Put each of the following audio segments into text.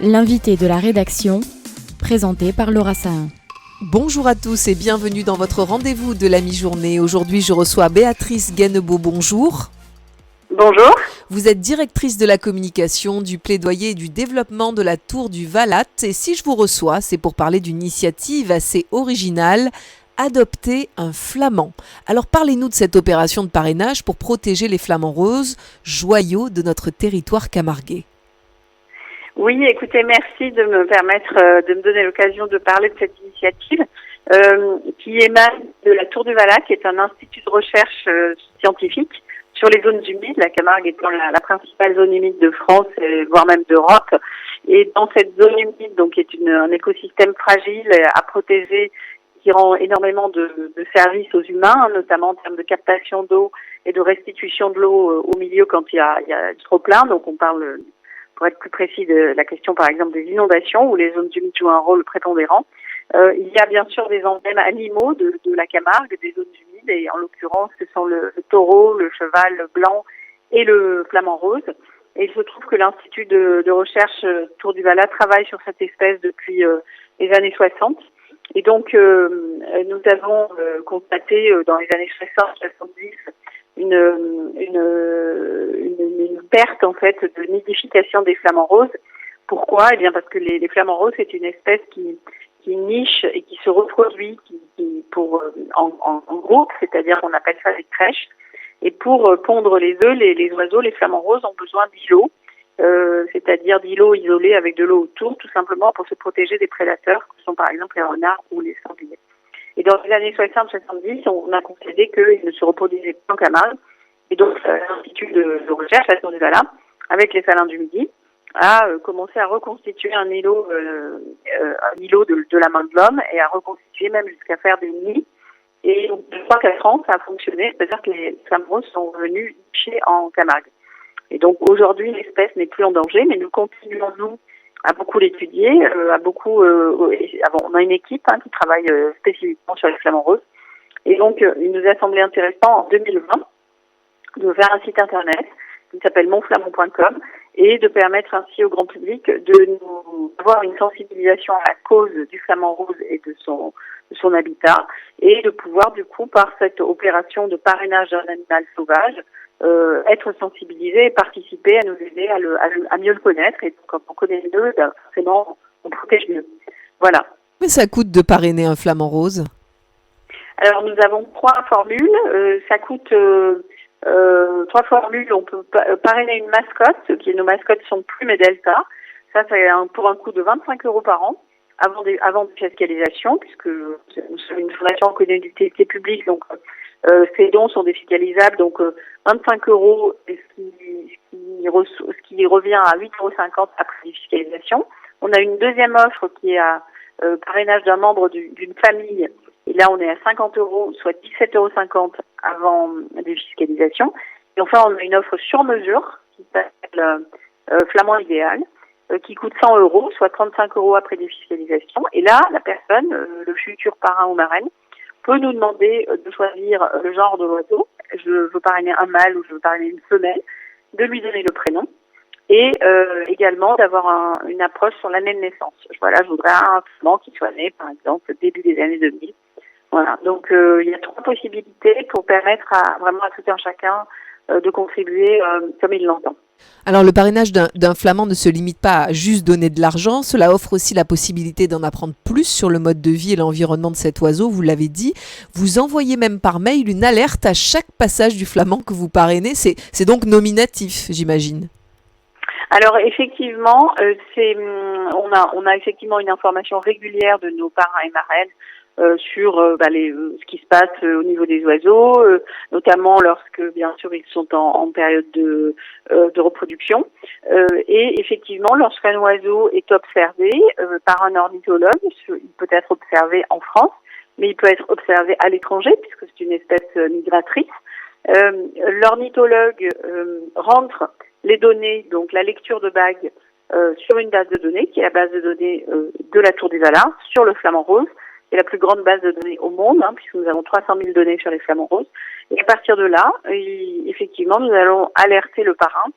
L'invité de la rédaction, présenté par Laura Sahin. Bonjour à tous et bienvenue dans votre rendez-vous de la mi-journée. Aujourd'hui, je reçois Béatrice Guennebeau. Bonjour. Bonjour. Vous êtes directrice de la communication, du plaidoyer et du développement de la Tour du Vallat. Et si je vous reçois, c'est pour parler d'une initiative assez originale, adopter un flamand. Alors parlez-nous de cette opération de parrainage pour protéger les flamands roses, joyaux de notre territoire camarguais. Oui, écoutez, merci de me permettre de me donner l'occasion de parler de cette initiative qui émane de la Tour du Vallat, qui est un institut de recherche scientifique sur les zones humides, la Camargue étant la principale zone humide de France, voire même d'Europe. Et dans cette zone humide, donc, qui est un écosystème fragile à protéger, qui rend énormément de services aux humains, notamment en termes de captation d'eau et de restitution de l'eau au milieu quand il y a trop plein. Donc on parle, pour être plus précis, de la question par exemple des inondations où les zones humides jouent un rôle prépondérant. Il y a bien sûr des emblèmes animaux de la Camargue, des zones humides, et en l'occurrence ce sont le taureau, le cheval blanc et le flamand rose. Et il se trouve que l'Institut de recherche Tour du Vallat travaille sur cette espèce depuis les années 60. Et donc nous avons constaté dans les années 60-70 une perte en fait de nidification des flamants roses. Pourquoi ? Eh bien parce que les flamants roses, c'est une espèce qui niche et qui se reproduit en groupe, c'est-à-dire qu'on appelle ça des crèches. Et pour pondre les œufs, les oiseaux, les flamants roses ont besoin d'îlots, c'est-à-dire d'îlots isolés avec de l'eau autour, tout simplement pour se protéger des prédateurs, qui sont par exemple les renards ou les sangliers. Et dans les années 60-70, on a constaté qu'ils ne se reproduisaient pas en Camargue. Et donc, l'Institut de recherche, la Tour du Vallat, avec les salins du Midi, a commencé à reconstituer un îlot de la main de l'homme et à reconstituer même jusqu'à faire des nids. Et donc, de 3-4 ans, ça a fonctionné, c'est-à-dire que les flamants roses sont venus nicher en Camargue. Et donc, aujourd'hui, l'espèce n'est plus en danger, mais nous continuons, nous, à beaucoup l'étudier, on a une équipe qui travaille spécifiquement sur les flamants roses. Et donc, il nous a semblé intéressant en 2020 de faire un site internet qui s'appelle monflamand.com et de permettre ainsi au grand public d'avoir une sensibilisation à la cause du flamand rose et de son habitat, et de pouvoir du coup par cette opération de parrainage d'un animal sauvage être sensibilisé et participer à nous aider à mieux le connaître. Et quand on connaît mieux, forcément on protège mieux. Voilà. Mais ça coûte de parrainer un flamand rose ? Alors nous avons 3 formules. Ça coûte 3 formules. On peut parrainer une mascotte, nos mascottes sont Plume et Delta. Ça c'est pour un coût de 25 € par an avant de fiscalisation, puisque nous sommes une fondation reconnue d'utilité publique, donc ces dons sont défiscalisables, donc 25 €, ce qui revient à 8,50 € après défiscalisation. On a une deuxième offre qui est à parrainage d'un membre d'une famille, et là on est à 50 €, soit 17,50 € avant défiscalisation. Et enfin on a une offre sur mesure qui s'appelle Flamand idéal, qui coûte 100 €, soit 35 € après défiscalisation. Et là, la personne, le futur parrain ou marraine, peut nous demander de choisir le genre de l'oiseau. Je veux parrainer un mâle ou je veux parrainer une femelle, de lui donner le prénom et également d'avoir une approche sur l'année de naissance. Voilà, je voudrais un flamand qui soit né, par exemple, début des années 2000. Voilà, donc il y a 3 possibilités pour permettre vraiment à tout un chacun de contribuer comme il l'entend. Alors le parrainage d'un flamand ne se limite pas à juste donner de l'argent, cela offre aussi la possibilité d'en apprendre plus sur le mode de vie et l'environnement de cet oiseau, vous l'avez dit. Vous envoyez même par mail une alerte à chaque passage du flamand que vous parrainez, c'est donc nominatif, j'imagine. Alors effectivement, on a effectivement une information régulière de nos parrains et marraines sur ce qui se passe au niveau des oiseaux, notamment lorsque bien sûr ils sont en période de reproduction. Et effectivement, lorsqu'un oiseau est observé par un ornithologue, il peut être observé en France, mais il peut être observé à l'étranger puisque c'est une espèce migratrice. L'ornithologue rentre les données, donc la lecture de bague, sur une base de données qui est la base de données de la Tour du Vallat sur le flamand rose. qui est la plus grande base de données au monde, puisque nous avons 300 000 données sur les flamants roses. Et à partir de là, effectivement, nous allons alerter le parrain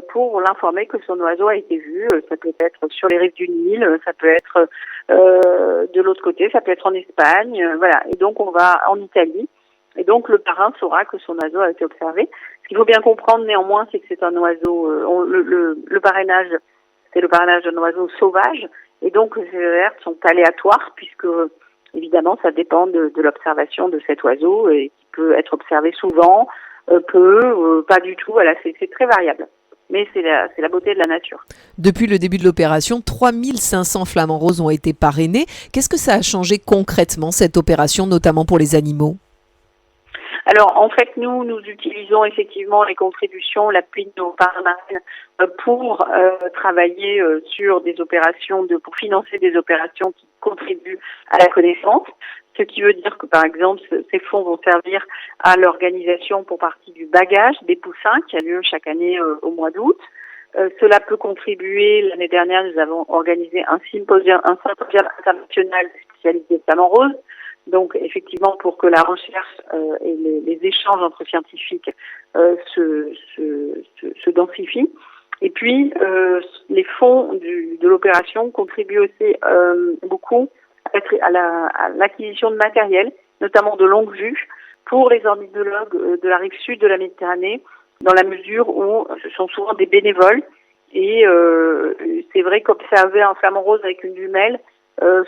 pour l'informer que son oiseau a été vu. Ça peut être sur les rives du Nil, ça peut être de l'autre côté, ça peut être en Espagne, voilà. Et donc on va en Italie, et donc le parrain saura que son oiseau a été observé. Ce qu'il faut bien comprendre néanmoins, c'est que c'est un oiseau, le parrainage, c'est le parrainage d'un oiseau sauvage, et donc les alertes sont aléatoires, puisque évidemment ça dépend de l'observation de cet oiseau, et qui peut être observé souvent, pas du tout, voilà, c'est très variable. Mais c'est la beauté de la nature. Depuis le début de l'opération, 3500 flamants roses ont été parrainés. Qu'est-ce que ça a changé concrètement, cette opération, notamment pour les animaux ? Alors, en fait, nous utilisons effectivement les contributions, l'appui de nos parrains pour travailler sur des opérations, pour financer des opérations qui contribuent à la connaissance. Ce qui veut dire que, par exemple, ces fonds vont servir à l'organisation pour partie du bagage des poussins qui a lieu chaque année au mois d'août. Cela peut contribuer. L'année dernière, nous avons organisé un symposium international de spécialité flamants roses. Donc, effectivement, pour que la recherche et les échanges entre scientifiques se densifient. Et puis, les fonds de l'opération contribuent aussi beaucoup à l'acquisition de matériel, notamment de longue vue, pour les ornithologues de la rive sud de la Méditerranée, dans la mesure où ce sont souvent des bénévoles. Et c'est vrai qu'observer un flamant rose avec une jumelle,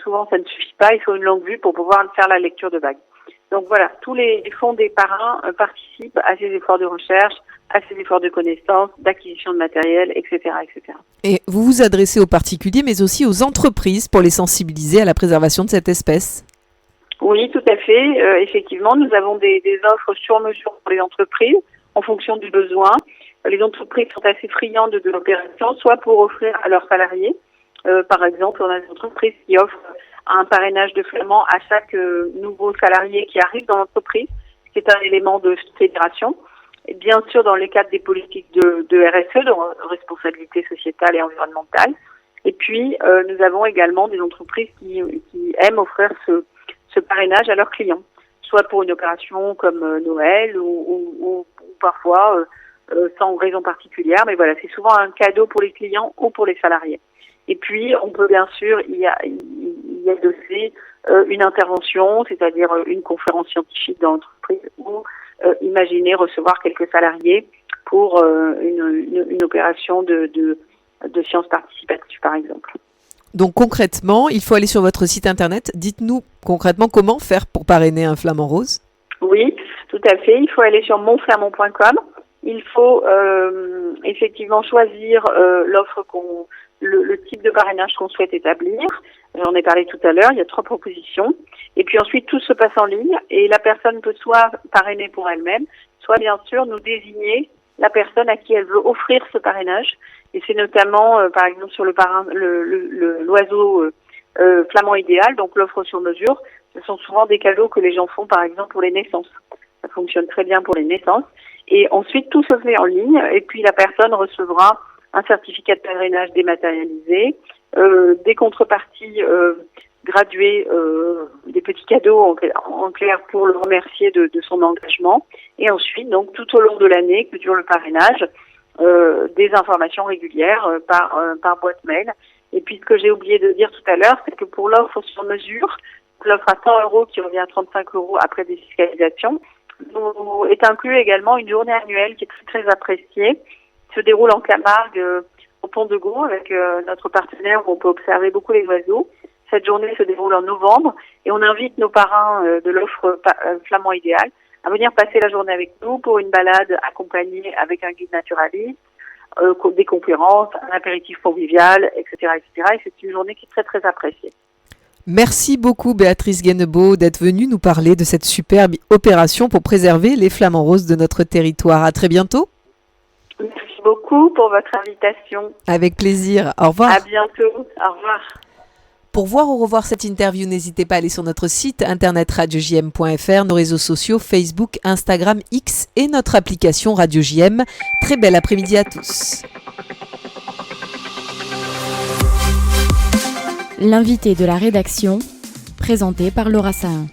souvent ça ne suffit pas, il faut une longue vue pour pouvoir faire la lecture de vagues. Donc voilà, tous les fonds des parrains participent à ces efforts de recherche, à ces efforts de connaissance, d'acquisition de matériel, etc., etc. Et vous vous adressez aux particuliers, mais aussi aux entreprises pour les sensibiliser à la préservation de cette espèce ? Oui, tout à fait. Effectivement, nous avons des offres sur mesure pour les entreprises en fonction du besoin. Les entreprises sont assez friandes de l'opération, soit pour offrir à leurs salariés. Par exemple, on a des entreprises qui offrent un parrainage de flamands à chaque nouveau salarié qui arrive dans l'entreprise, qui est un élément de fédération. Et bien sûr, dans le cadre des politiques de RSE, de responsabilité sociétale et environnementale. Et puis, nous avons également des entreprises qui aiment offrir ce parrainage à leurs clients, soit pour une opération comme Noël ou parfois sans raison particulière. Mais voilà, c'est souvent un cadeau pour les clients ou pour les salariés. Et puis, on peut bien sûr y adosser une intervention, c'est-à-dire une conférence scientifique dans l'entreprise ou imaginer recevoir quelques salariés pour une opération de sciences participatives, par exemple. Donc concrètement, il faut aller sur votre site internet. Dites-nous concrètement comment faire pour parrainer un flamant rose. Oui, tout à fait. Il faut aller sur monflamand.com. Il faut effectivement choisir l'offre le type de parrainage qu'on souhaite établir. J'en ai parlé tout à l'heure, il y a 3 propositions. Et puis ensuite, tout se passe en ligne et la personne peut soit parrainer pour elle-même, soit bien sûr nous désigner la personne à qui elle veut offrir ce parrainage. Et c'est notamment, par exemple, sur le parrain, l'oiseau flamand idéal, donc l'offre sur mesure. Ce sont souvent des cadeaux que les gens font, par exemple, pour les naissances. Ça fonctionne très bien pour les naissances. Et ensuite, tout se fait en ligne et puis la personne recevra un certificat de parrainage dématérialisé, des contreparties graduées, des petits cadeaux en clair pour le remercier de son engagement. Et ensuite, donc tout au long de l'année que dure le parrainage, des informations régulières par boîte mail. Et puis ce que j'ai oublié de dire tout à l'heure, c'est que pour l'offre sur mesure, l'offre à 100 € qui revient à 35 € après défiscalisation, est inclus également une journée annuelle qui est très très appréciée, se déroule en Camargue au Pont de Gau avec notre partenaire où on peut observer beaucoup les oiseaux. Cette journée se déroule en novembre et on invite nos parrains de l'offre Flamand Idéal à venir passer la journée avec nous pour une balade accompagnée avec un guide naturaliste, des conférences, un apéritif convivial, etc., etc. Et c'est une journée qui est très très appréciée. Merci beaucoup Béatrice Guennebeau d'être venue nous parler de cette superbe opération pour préserver les flamants roses de notre territoire. À très bientôt. Merci beaucoup pour votre invitation. Avec plaisir. Au revoir. À bientôt. Au revoir. Pour voir ou revoir cette interview, n'hésitez pas à aller sur notre site internet radiojm.fr, nos réseaux sociaux Facebook, Instagram, X et notre application Radio JM. Très bel après-midi à tous. L'invité de la rédaction, présenté par Laura Sahin.